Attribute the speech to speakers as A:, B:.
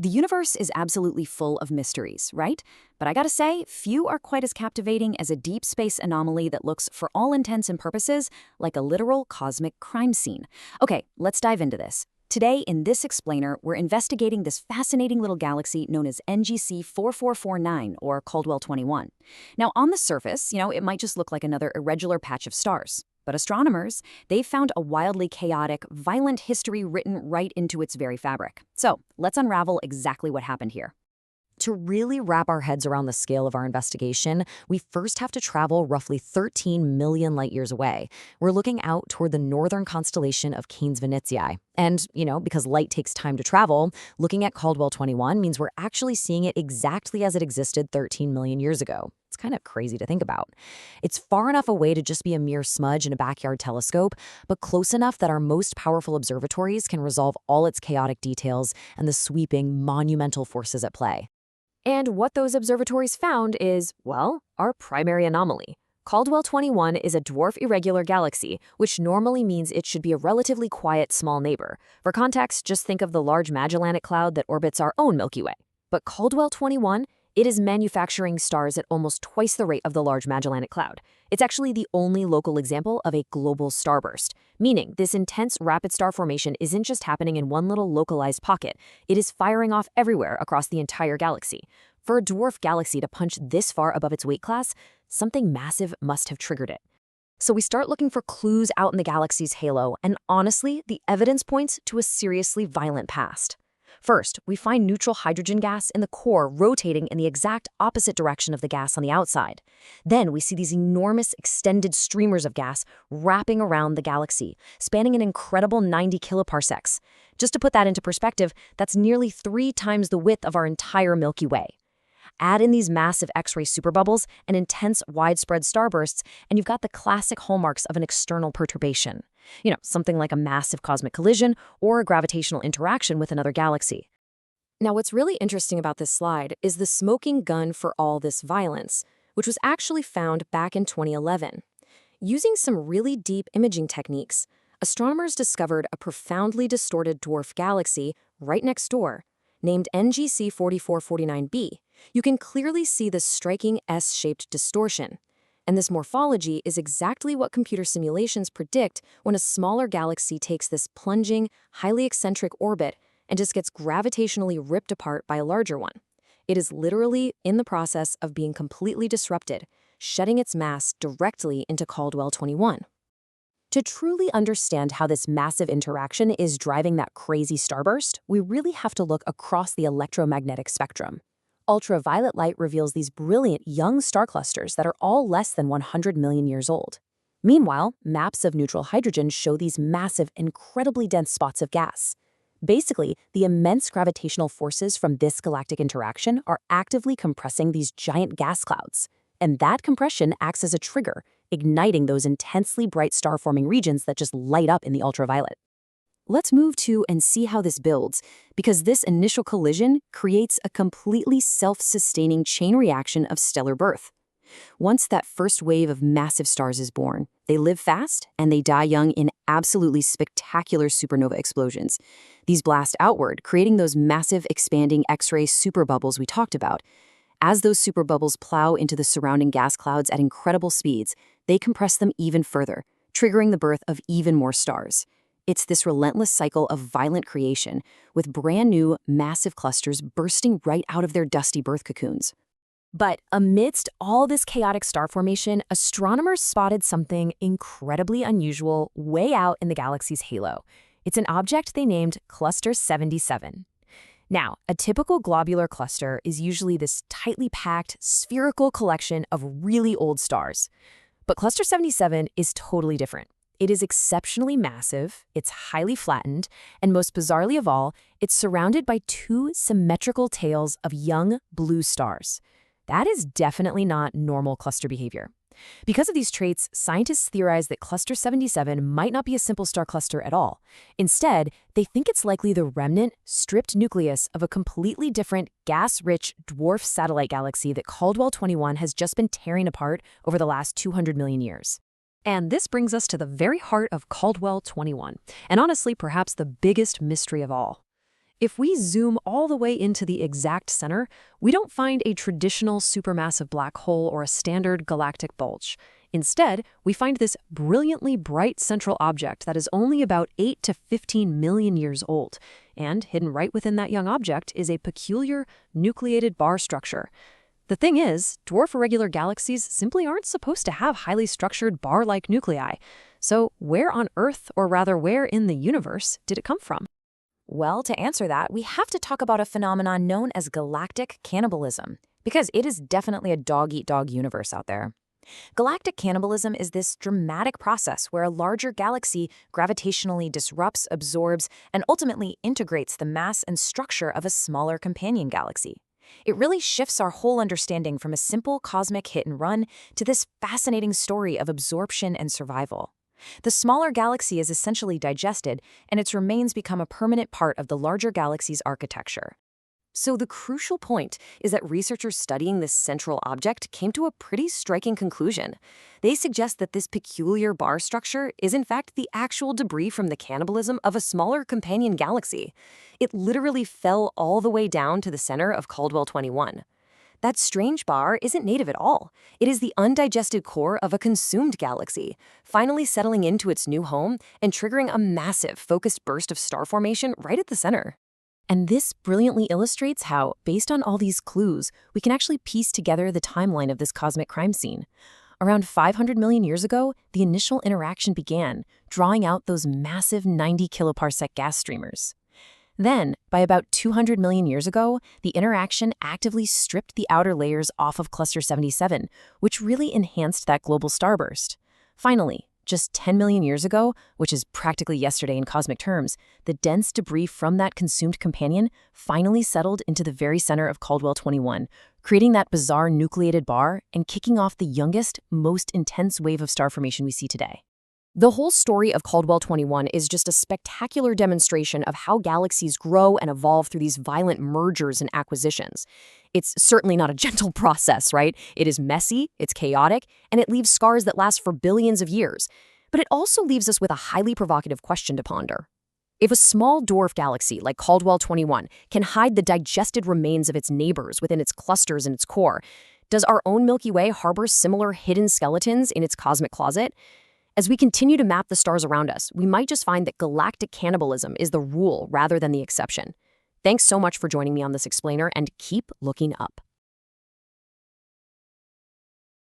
A: The universe is absolutely full of mysteries, right? But I gotta say, few are quite as captivating as a deep space anomaly that looks, for all intents and purposes, like a literal cosmic crime scene. Okay, let's dive into this. Today, in this explainer, we're investigating this fascinating little galaxy known as NGC 4449, or Caldwell 21. Now, on the surface, it might just look like another irregular patch of stars. But astronomers, they've found a wildly chaotic, violent history written right into its very fabric. So, let's unravel exactly what happened here.
B: To really wrap our heads around the scale of our investigation, we first have to travel roughly 13 million light-years away. We're looking out toward the northern constellation of Canes Venezii. And, because light takes time to travel, looking at Caldwell 21 means we're actually seeing it exactly as it existed 13 million years ago. It's kind of crazy to think about. It's far enough away to just be a mere smudge in a backyard telescope, but close enough that our most powerful observatories can resolve all its chaotic details and the sweeping, monumental forces at play. And what those observatories found is, well, our primary anomaly. Caldwell 21 is a dwarf irregular galaxy, which normally means it should be a relatively quiet, small neighbor. For context, just think of the large Magellanic Cloud that orbits our own Milky Way. But Caldwell 21, it is manufacturing stars at almost twice the rate of the Large Magellanic Cloud. It's actually the only local example of a global starburst, meaning this intense rapid star formation isn't just happening in one little localized pocket. It is firing off everywhere across the entire galaxy. For a dwarf galaxy to punch this far above its weight class, something massive must have triggered it. So we start looking for clues out in the galaxy's halo, and honestly, the evidence points to a seriously violent past. First, we find neutral hydrogen gas in the core rotating in the exact opposite direction of the gas on the outside. Then we see these enormous extended streamers of gas wrapping around the galaxy, spanning an incredible 90 kiloparsecs. Just to put that into perspective, that's nearly 3 times the width of our entire Milky Way. Add in these massive X-ray superbubbles and intense widespread starbursts, and you've got the classic hallmarks of an external perturbation. Something like a massive cosmic collision or a gravitational interaction with another galaxy. Now, what's really interesting about this slide is the smoking gun for all this violence, which was actually found back in 2011. Using some really deep imaging techniques, astronomers discovered a profoundly distorted dwarf galaxy right next door, named NGC 4449b. You can clearly see this striking S-shaped distortion. And this morphology is exactly what computer simulations predict when a smaller galaxy takes this plunging, highly eccentric orbit and just gets gravitationally ripped apart by a larger one. It is literally in the process of being completely disrupted, shedding its mass directly into Caldwell 21. To truly understand how this massive interaction is driving that crazy starburst, we really have to look across the electromagnetic spectrum. Ultraviolet light reveals these brilliant young star clusters that are all less than 100 million years old. Meanwhile, maps of neutral hydrogen show these massive, incredibly dense spots of gas. Basically, the immense gravitational forces from this galactic interaction are actively compressing these giant gas clouds. And that compression acts as a trigger, igniting those intensely bright star-forming regions that just light up in the ultraviolet. Let's move to and see how this builds, because this initial collision creates a completely self-sustaining chain reaction of stellar birth. Once that first wave of massive stars is born, they live fast and they die young in absolutely spectacular supernova explosions. These blast outward, creating those massive expanding X-ray superbubbles we talked about. As those superbubbles plow into the surrounding gas clouds at incredible speeds, they compress them even further, triggering the birth of even more stars. It's this relentless cycle of violent creation, with brand new, massive clusters bursting right out of their dusty birth cocoons. But amidst all this chaotic star formation, astronomers spotted something incredibly unusual way out in the galaxy's halo. It's an object they named Cluster 77. Now, a typical globular cluster is usually this tightly packed, spherical collection of really old stars. But Cluster 77 is totally different. It is exceptionally massive, it's highly flattened, and most bizarrely of all, it's surrounded by 2 symmetrical tails of young blue stars. That is definitely not normal cluster behavior. Because of these traits, scientists theorize that Cluster 77 might not be a simple star cluster at all. Instead, they think it's likely the remnant, stripped nucleus of a completely different, gas-rich dwarf satellite galaxy that Caldwell 21 has just been tearing apart over the last 200 million years. And this brings us to the very heart of Caldwell 21, and honestly, perhaps the biggest mystery of all.
C: If we zoom all the way into the exact center, we don't find a traditional supermassive black hole or a standard galactic bulge. Instead, we find this brilliantly bright central object that is only about 8 to 15 million years old. And hidden right within that young object is a peculiar nucleated bar structure. The thing is, dwarf irregular galaxies simply aren't supposed to have highly structured bar-like nuclei. So where on Earth, or rather where in the universe, did it come from?
B: Well, to answer that, we have to talk about a phenomenon known as galactic cannibalism, because it is definitely a dog-eat-dog universe out there. Galactic cannibalism is this dramatic process where a larger galaxy gravitationally disrupts, absorbs, and ultimately integrates the mass and structure of a smaller companion galaxy. It really shifts our whole understanding from a simple cosmic hit and run to this fascinating story of absorption and survival. The smaller galaxy is essentially digested, and its remains become a permanent part of the larger galaxy's architecture. So the crucial point is that researchers studying this central object came to a pretty striking conclusion. They suggest that this peculiar bar structure is in fact the actual debris from the cannibalism of a smaller companion galaxy. It literally fell all the way down to the center of Caldwell 21. That strange bar isn't native at all. It is the undigested core of a consumed galaxy, finally settling into its new home and triggering a massive focused burst of star formation right at the center. And this brilliantly illustrates how, based on all these clues, we can actually piece together the timeline of this cosmic crime scene. Around 500 million years ago, the initial interaction began, drawing out those massive 90 kiloparsec gas streamers. Then, by about 200 million years ago, the interaction actively stripped the outer layers off of Cluster 77, which really enhanced that global starburst. Finally, just 10 million years ago, which is practically yesterday in cosmic terms, the dense debris from that consumed companion finally settled into the very center of Caldwell 21, creating that bizarre nucleated bar and kicking off the youngest, most intense wave of star formation we see today. The whole story of Caldwell 21 is just a spectacular demonstration of how galaxies grow and evolve through these violent mergers and acquisitions. It's certainly not a gentle process, right? It is messy, it's chaotic, and it leaves scars that last for billions of years. But it also leaves us with a highly provocative question to ponder. If a small dwarf galaxy like Caldwell 21 can hide the digested remains of its neighbors within its clusters and its core, does our own Milky Way harbor similar hidden skeletons in its cosmic closet? As we continue to map the stars around us, we might just find that galactic cannibalism is the rule rather than the exception. Thanks so much for joining me on this explainer, and keep looking up.